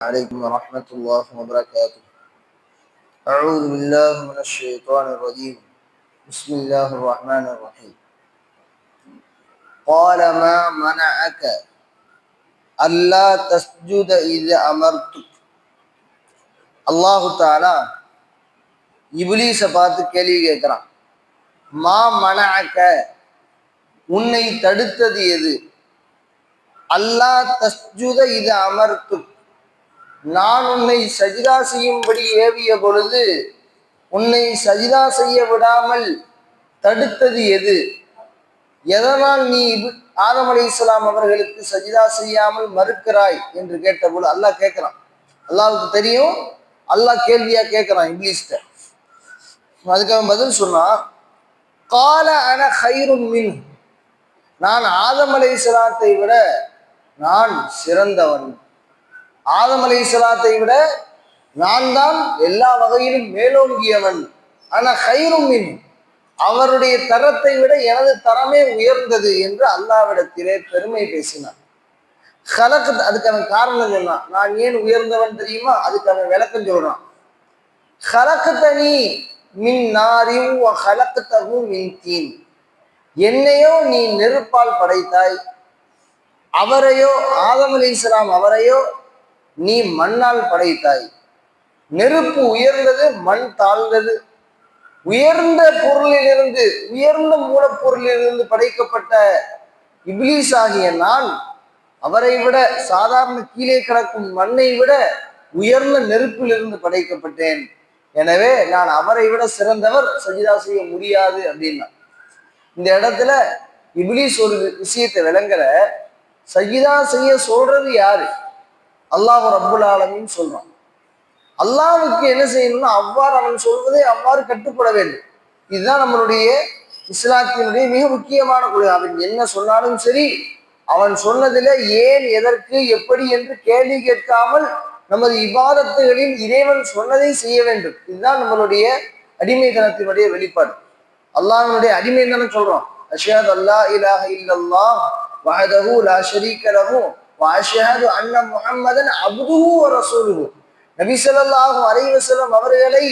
عليكم ورحمة الله وبركاته. أعوذ بالله من الشيطان الرجيم. بسم الله الرحمن الرحيم. قال ما منعك ألا تسجد إذا أمرتك. அல்லாஹு தாலா இப்லீஸை பார்த்து கேள்வி கேட்கிறான். மா மனஅக, உன்னை தடுத்தது எது? அல்லா தஸ்ஜுத இது அமர்த்து, நான் உன்னை சஜிதா செய்யும்படி ஏவிய பொழுது உன்னை சஜிதா செய்ய விடாமல் தடுத்தது எது? எதனால் நீ ஆதம் அலைஹிஸ்ஸலாம் அவர்களுக்கு சஜிதா செய்யாமல் மறுக்கிறாய் என்று கேட்டபோது அல்லாஹ் கேட்கிறான். அல்லாஹ்வுக்கு தெரியும், அல்லாஹ் கேள்வியா கேட்கிறான் இப்லீஸ்ட. அதுக்கு அவன் பதில் சொன்னான், கால அன கைரும் மின், நான் ஆதம் அலைஹிஸ்ஸலாத்தை விட நான் சிறந்தவன். ஆதம் அலைஹிஸ்ஸலாத்தை விட நான் தான் எல்லா வகையிலும் மேலோங்கியவன். ஆனா கைரும் மின், அவருடைய தரத்தை விட எனது தரமே உயர்ந்தது என்று அல்லாஹ்விடத்திலே பெருமை பேசினான். அதுக்கான காரணம் சொன்னான். நான் ஏன் உயர்ந்தவன் தெரியுமா? அதுக்கான விளக்கம் சொல்றான். ஹலக்தனி மின் நாரின் வ ஹலக்தஹு மின் தீன், என்னையோ நீ நெருப்பால் படைத்தாய், அவரையோ ஆதம் அலைஹிஸ்ஸலாம் அவரையோ நீ மண்ணால் படைத்தாய். நெருப்பு உயர்ந்தது, மண் தாழ்ந்தது. உயர்ந்த பொருளிலிருந்து, உயர்ந்த மூலப்பொருளிலிருந்து படைக்கப்பட்ட இப்லீஸ் ஆகிய நான் அவரை விட, சாதாரண கீழே கிடக்கும் மண்ணை விட உயர்ந்த நெருப்பிலிருந்து படைக்கப்பட்டேன். எனவே நான் அவரை விட சிறந்தவர், சஜிதா செய்ய முடியாது அப்படின்னா. இந்த இடத்துல இப்லீஸ் ஒரு விஷயத்தை விளங்கல. சஜிதா செய்ய சொல்றது யாரு? அல்லாஹ் ரப்புல் ஆலமீன் சொல்றான். அல்லாஹ்வுக்கு என்ன செய்யணும்னா அவ்வாறு அவன் சொல்வதை அவ்வாறு கட்டுப்பட வேண்டும். இதுதான் நம்மளுடைய இஸ்லாத்தினுடைய மிக முக்கியமான கொள்கை. அவன் என்ன சொன்னாலும் சரி, அவன் சொன்னதில ஏன், எதற்கு, எப்படி என்று கேள்வி கேட்காமல் நமது இபாதத்துகளில் இறைவன் சொன்னதை செய்ய வேண்டும். இதுதான் நம்மளுடைய அடிமைத்தனத்தினுடைய வெளிப்பாடு. அல்லாஹ்வினுடைய அடிமை தானே சொல்றோம். அஷ்ஹது அல்லா இலாஹ இல்லல்லாஹ் வஹதஹு லா ஷரீக லஹு வ அஷ்ஹது அன்ன முஹம்மதன் அப்துஹு வ ரசூலுஹு. நபி ஸல்லல்லாஹு அலைஹி வஸல்லம் அவர்களை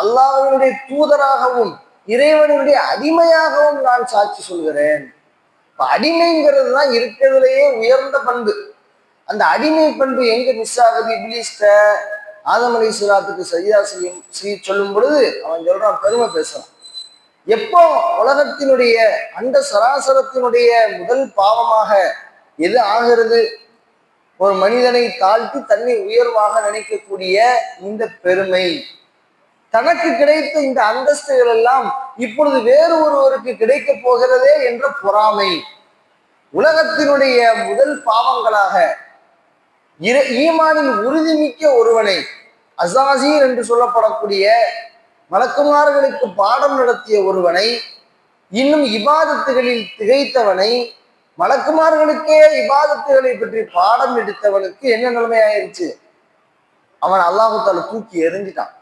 அல்லாஹ்வினுடைய தூதராகவும் இறைவனுடைய அடிமையாகவும் நான் சாட்சி சொல்கிறேன். அடிமைங்கிறது தான் இருக்கிறதுலேயே உயர்ந்த பண்பு. அந்த அடிமை பண்பு எங்க மிஸ் ஆகுது? இப்லீஸ்ட ஆதம் அலைஹிஸ்ஸலாத்துக்கு சஜிதா செய்ய சொல்லும் பொழுது அவன் சொல்றான், பெருமை பேசுறான். எப்போ உலகத்தினுடைய அண்ட சராசரத்தினுடைய முதல் பாவமாக எது ஆகிறது? ஒரு மனிதனை தாழ்த்தி தன்னை உயர்வாக நினைக்கக்கூடிய இந்த பெருமை, தனக்கு கிடைத்த இந்த அந்தஸ்துகள் எல்லாம் இப்பொழுது வேறு ஒருவருக்கு கிடைக்க போகிறதே என்ற பொறாமை, உலகத்தினுடைய முதல் பாவங்களாக ஈமானின் உறுதிமிக்க ஒருவனை, அஸாஸீல் என்று சொல்லப்படக்கூடிய மலக்குமார்களுக்கு பாடம் நடத்திய ஒருவனை, இன்னும் இபாதத்துகளில் திகைத்தவனை, மலக்குமார்களுக்கே இபாதத்துகளை பற்றி பாடம் எடுத்தவனுக்கு என்ன நிலைமை ஆயிடுச்சு? அவன் அல்லாஹு தாலா தூக்கி எறிஞ்சிட்டான்.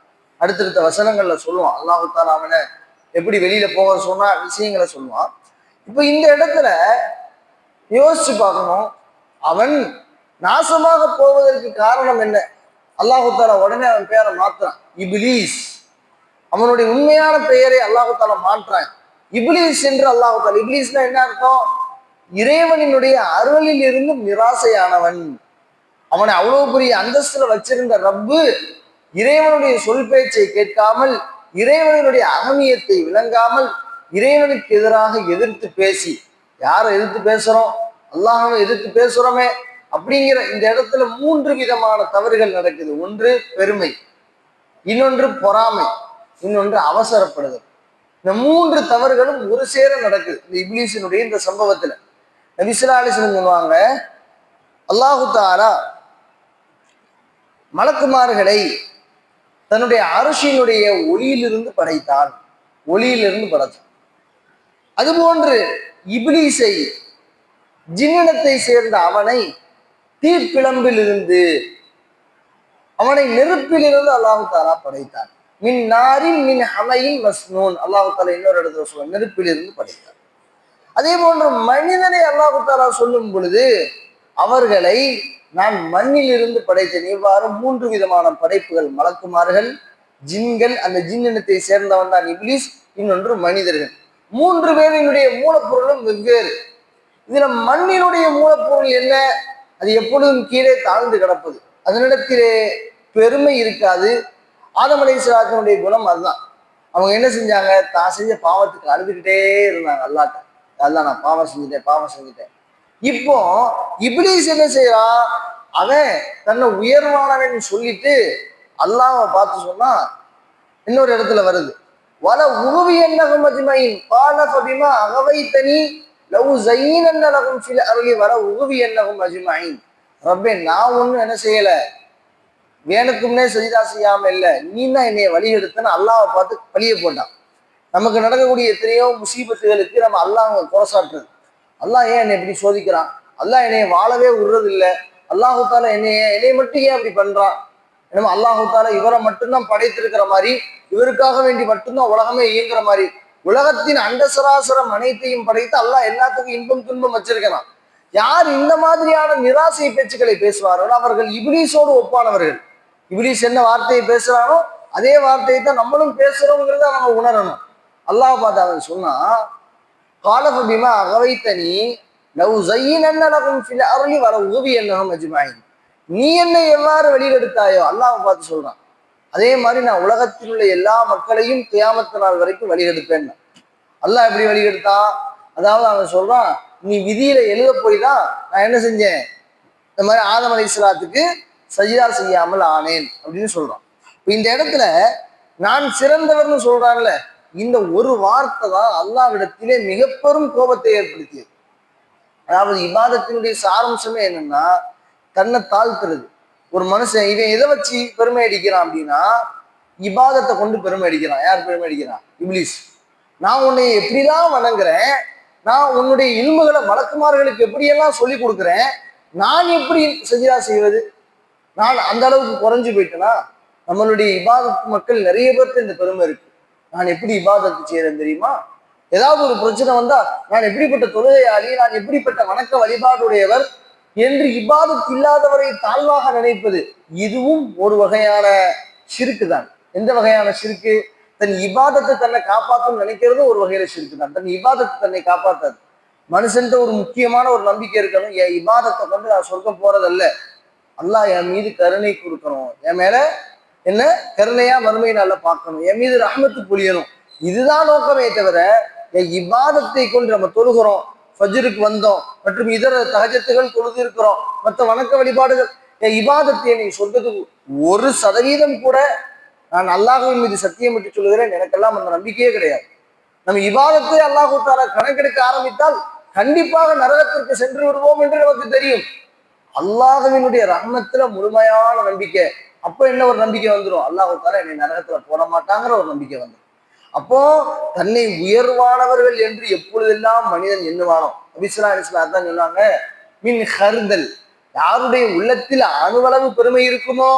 அடுத்தடுத்த வசனங்கள்ல சொல்லுவான் அல்லாஹு தாலா அவனை எப்படி வெளியில போக சொன்னா விஷயங்களை சொல்லுவான். இப்ப இந்த இடத்துல யோசிச்சு பார்க்கணும், அவன் நாசமாக போவதற்கு காரணம் என்ன? அல்லாஹு தாலா உடனே அவன் பெயரை மாத்துறான், இப்லீஸ். அவனுடைய உண்மையான பெயரை அல்லாஹு தாலா மாற்றான், இப்லீஸ் என்று அல்லாஹு தாலா. இப்லீஸ்னா என்ன அர்த்தம்? இறைவனினுடைய அருளில் இருந்து நிராசையானவன். அவனை அவ்வளவு பெரிய அந்தஸ்துல வச்சிருந்த ரப்பு இறைவனுடைய சொல் பேச்சை கேட்காமல், இறைவனுடைய அகமியத்தை விளங்காமல், இறைவனுக்கு எதிராக எதிர்த்து பேசி, யாரை எதிர்த்து பேசுறோம்? அல்லாஹ்வை எதிர்த்து பேசுறோமே. அப்படிங்கிற இந்த இடத்துல மூன்று விதமான தவறுகள் நடக்குது. ஒன்று பெருமை, இன்னொன்று பொறாமை, இன்னொன்று அவசரப்படுதல். இந்த மூன்று தவறுகளும் ஒரு சேர நடக்குது இந்த இப்லீஸினுடைய இந்த சம்பவத்துல. நபி ஸல்லல்லாஹு அலைஹி வஸல்லம் சொல்லுவாங்க, அல்லாஹு தஆலா மலக்குமார்களை தன்னுடைய அர்ஷினுடைய ஒளியிலிருந்து படைத்தான், ஒளியிலிருந்து படைத்தான். அதுபோன்று இப்லீஸை, ஜின்னினத்தை சேர்ந்த அவனை தீப்பிழம்பில் இருந்து, அவனை நெருப்பிலிருந்து அல்லாஹு தஆலா படைத்தான். மின் நாரின் மின் ஹமையின் மஸ்னூன், அல்லாஹு தஆலா இன்னொரு இடத்துல சொல்ல நெருப்பிலிருந்து படைத்தான். அதே போன்று மனிதனை அல்லாஹு தஆலா சொல்லும் பொழுது அவர்களை நான் மண்ணில் இருந்து படைத்தேன். இவ்வாறு 3 விதமான படைப்புகள், மலக்குமார்கள், ஜின்கள், அந்த ஜின் இனத்தை சேர்ந்தவன் தான் இப்லீஸ், இன்னொன்று மனிதர்கள். 3 பேரினுடைய மூலப்பொருளும் வெவ்வேறு. இதுல மண்ணினுடைய மூலப்பொருள் என்ன? அது எப்பொழுதும் கீழே தாழ்ந்து கிடப்பது. அதனிடத்திலே பெருமை இருக்காது. ஆதம் அலைஹிஸ்ஸலாத்தினுடைய குணம் அதுதான். அவங்க என்ன செஞ்சாங்க? தான் செஞ்ச பாவத்துக்கு அழுதுகிட்டே இருந்தாங்க அல்லாஹ்ட்ட. அல்லாஹ் நான் பாவம் செஞ்சுட்டேன். இப்போ இப்லீஸ் என்ன செய்யறான்? அவன் தன்னை உயர்வானவன் சொல்லிட்டு அல்லாஹ்வை பார்த்து சொன்னா இன்னொரு இடத்துல வருது, வல உகுவியன்னகும் அஜ்மஈன் கால ஃபபிமா அகவைத்தனி லவ் ஸையனன்ன லகும் ஃபில் அர்லி வல உகுவியன்னகும் அஜ்மஈன். ரப்பே, நான் ஒன்றும் என்ன செய்யல, வேணுக்கும்னே சஜிதா செய்யாம இல்லை, நீ தான் என்னைய வழி எடுத்தன்னு அல்லாஹ்வை பார்த்து பழிய போட்டான். நமக்கு நடக்கக்கூடிய எத்தனையோ முசீபத்துகளுக்கு நம்ம அல்லாஹ் குறைசாட்டுறது. அல்லாஹ் ஏன் என்னை இப்படி சோதிக்கிறான்? அல்லாஹ் என்னைய வாழவே விடுறது இல்லை. அல்லாஹு தாலா என்னைய மட்டும் ஏன் அப்படி பண்றான்? நம்ம அல்லாஹு தாலா இவரை மட்டும்தான் படைத்திருக்கிற மாதிரி, இவருக்காக வேண்டி மட்டும்தான் உலகமே இயங்குற மாதிரி, உலகத்தின் அண்டசராசரம் அனைத்தையும் படைத்து அல்லாஹ் எல்லாத்துக்கும் இன்பம் துன்பம் வச்சிருக்கிறான். யார் இந்த மாதிரியான நிராசை பேச்சுக்களை பேசுவார்களோ அவர்கள் இப்லீஸோடு ஒப்பானவர்கள். இப்லீஸ் என்ன வார்த்தையை பேசுறானோ அதே வார்த்தையை தான் நம்மளும் பேசுறோங்கிறத அவங்க உணரணும். அல்லாஹ் பார்த்து அவன் சொன்னா, காலஃப பிமா அகவைத்தனி லவ் ஸையனன்ன லகும் ஃபில் அர்லி வல உகுவியன்னஹும் அஜ்மஈன். நீ என்னை எவ்வாறு வெளியெடுத்தாயோ அல்லாஹ் பார்த்து சொல்றான், அதே மாதிரி நான் உலகத்தில் உள்ள எல்லா மக்களையும் கியாமத்து நாள் வரைக்கும் வழிகெடுப்பேன். அல்லாஹ் எப்படி வழிகெடுத்தான்? அதாவது அவன் சொல்றான், நீ விதியில எழுத போய் தான் நான் என்ன செஞ்சேன், இந்த மாதிரி ஆதம் அலைஹிஸ்ஸலாத்துக்கு சஜிதா செய்யாமல் ஆனேன் அப்படின்னு சொல்றான். இப்ப இந்த இடத்துல நான் சிறந்தவர்னு சொல்றான்ல, இந்த ஒரு வார்த்தை தான் அல்லாஹ்விடத்திலே மிக பெரும் கோபத்தை ஏற்படுத்தியது. அதாவது இபாதத்தினுடைய சாரம்சமே என்னன்னா தன்னை தாழ்த்துறது. ஒரு மனுஷன் இவன் எதை வச்சு பெருமை அடிக்கிறான் அப்படின்னா, இபாதத்தை கொண்டு பெருமை அடிக்கிறான். யார் பெருமை அடிக்கிறான்? இப்லீஸ். நான் உன்னை எப்படிலாம் வணங்குறேன், நான் உன்னுடைய இல்முகளை மலக்குமார்களுக்கு எப்படியெல்லாம் சொல்லி கொடுக்குறேன், நான் எப்படி சஜிதா செய்வது? நான் அந்த அளவுக்கு குறைஞ்சு போயிட்டேனா? நம்மளுடைய இபாதத்து மக்கள் நிறைய பேருக்கு இந்த பெருமை இருக்கு. நான் எப்படி இபாதத்து செய்யறேன் தெரியுமா? ஏதாவது ஒரு பிரச்சனை வந்தா நான் எப்படிப்பட்ட தொழுகையாளி, நான் எப்படிப்பட்ட வணக்க வழிபாடுடையவர் என்று இபாதத் இல்லாதவரை தாழ்வாக நினைப்பது, இதுவும் ஒரு வகையான ஷிர்க்கு தான். எந்த வகையான ஷிர்க்கு? தன் இபாதத்தை தன்னை காப்பாற்றும் நினைக்கிறது ஒரு வகையில ஷிர்க்கு தான். தன் இபாதத்தை தன்னை காப்பாத்தாது. மனுஷன்ட்ட ஒரு முக்கியமான ஒரு நம்பிக்கை இருக்கணும், என் இபாதத்தை கொண்டு நான் சொர்க்கம் போறதல்ல, அல்லாஹ் என் மீது கருணை கொடுக்கணும், என் மேல என்ன கருணையா மறுமை நாள்ல பார்க்கணும், என் மீது ரஹ்மத்து பொழியணும், இதுதான் நோக்கமே தவிர என் இபாதத்தை கொண்டு நம்ம தொழுகிறோம், ஃபஜ்ருக்கு வந்தோம், மற்றும் இதர தஹஜத்துகள் தொழுது இருக்கிறோம், மற்ற வணக்க வழிபாடுகள், என் இபாதத்தை நீ சொல்றதுக்கு 1% கூட நான் அல்லாஹ்வின் மீது சத்தியம் விட்டு சொல்லுகிறேன், எனக்கெல்லாம் அந்த நம்பிக்கையே கிடையாது. நம்ம இபாதத்தை அல்லாஹு தஆலா கணக்கெடுக்க ஆரம்பித்தால் கண்டிப்பாக நரகத்திற்கு சென்று விடுவோம் என்று நமக்கு தெரியும். அல்லாஹ்வினுடைய ரஹ்மத்துல முழுமையான நம்பிக்கை. அப்போ என்ன ஒரு நம்பிக்கை வந்துடும்? அல்லாஹு தஆலா என்னை நரகத்துல போட மாட்டாங்கிற ஒரு நம்பிக்கை வந்துடும். அப்போ தன்னை உயர்வானவர்கள் என்று எப்பொழுதெல்லாம் மனிதன் எண்ணுவானோ, நபி ஸல்லல்லாஹு அலைஹி வஸல்லம் தான் சொன்னாங்க, மின் ஹர்தல், யாருடைய உள்ளத்தில் அணுவளவு பெருமை இருக்குமோ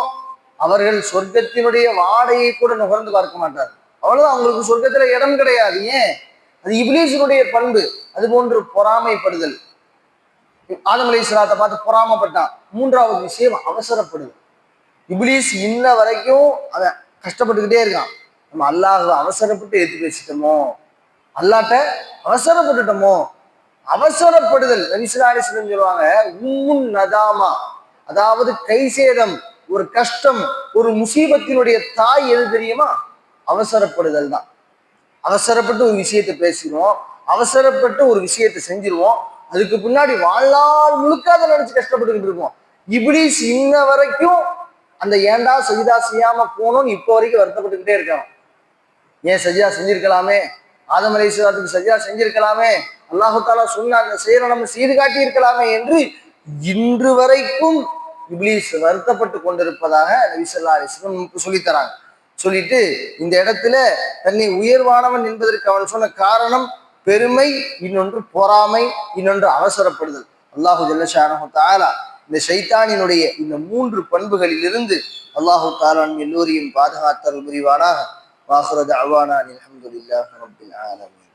அவர்கள் சொர்க்கத்தினுடைய வாடையை கூட நுகர்ந்து பார்க்க மாட்டார். அவ்வளவுதான், அவங்களுக்கு சொர்க்கத்துல இடம் கிடையாது. ஏன்? அது இப்லீஸினுடைய பண்பு. அது போன்று பொறாமைப்படுதல். ஆதம் அலைஹிஸ்ஸலாத்தை பார்த்து பொறாமப்பட்டான். 3வது விஷயம் அவசரப்படுதல். இப்லீஸ் இன்ன வரைக்கும் அவன் கஷ்டப்பட்டுக்கிட்டே இருக்கான். நம்ம அல்லாஹ் அவசரப்பட்டு ஏற்றி பேசிட்டோமோ, அல்லாட்ட அவசரப்பட்டுட்டோமோ. அவசரப்படுதல், நபி ஸல்லல்லாஹு அலைஹி வஸல்லம் சொல்லுவாங்க, உம்முன் நதாமா, அதாவது கை சேதம், ஒரு கஷ்டம், ஒரு முசீபத்தினுடைய தாய் எது தெரியுமா? அவசரப்படுதல் தான். அவசரப்பட்டு ஒரு விஷயத்தை பேசிடுவோம், அவசரப்பட்டு ஒரு விஷயத்தை செஞ்சிருவோம், அதுக்கு பின்னாடி வாழ்நாள் முழுக்க அதை நினைச்சு கஷ்டப்பட்டுக்கிட்டு இருப்போம். இப்லீஸ் இன்ன வரைக்கும் அந்த ஏண்டா சஜிதா செய்யாம போனோம்னு இப்போ வரைக்கும் வருத்தப்பட்டுக்கிட்டே இருக்கான். ஏன் சஜிதா செஞ்சிருக்கலாமே, ஆதம் அலைஹிஸ்ஸலாத்துக்கு சஜிதா செஞ்சிருக்கலாமே, அல்லாஹு தஆலா சொன்ன அந்த செயலை நம்ம செய்து காட்டி இருக்கலாமே என்று இன்று வரைக்கும் இப்லீஸ் வருத்தப்பட்டு கொண்டிருப்பதாக நபி ஸல்லல்லாஹு அலைஹி வஸல்லம் நமக்கு சொல்லித்தராங்க. சொல்லிட்டு இந்த இடத்துல தன்னை உயர்வானவன் என்பதற்கு அவன் சொன்ன காரணம் பெருமை, இன்னொன்று பொறாமை, இன்னொன்று அவசரப்படுதல். அல்லாஹு ஜல்ல ஷானஹு தஆலா இந்த ஷைத்தானினுடைய இந்த 3 பண்புகளிலிருந்து அல்லாஹு தஆலா எல்லோரையும் பாதுகாத்தல் புரிவானாக. வாஹிரு தஅவானா அல்ஹம்துலில்லாஹி ரப்பில் ஆலமீன்.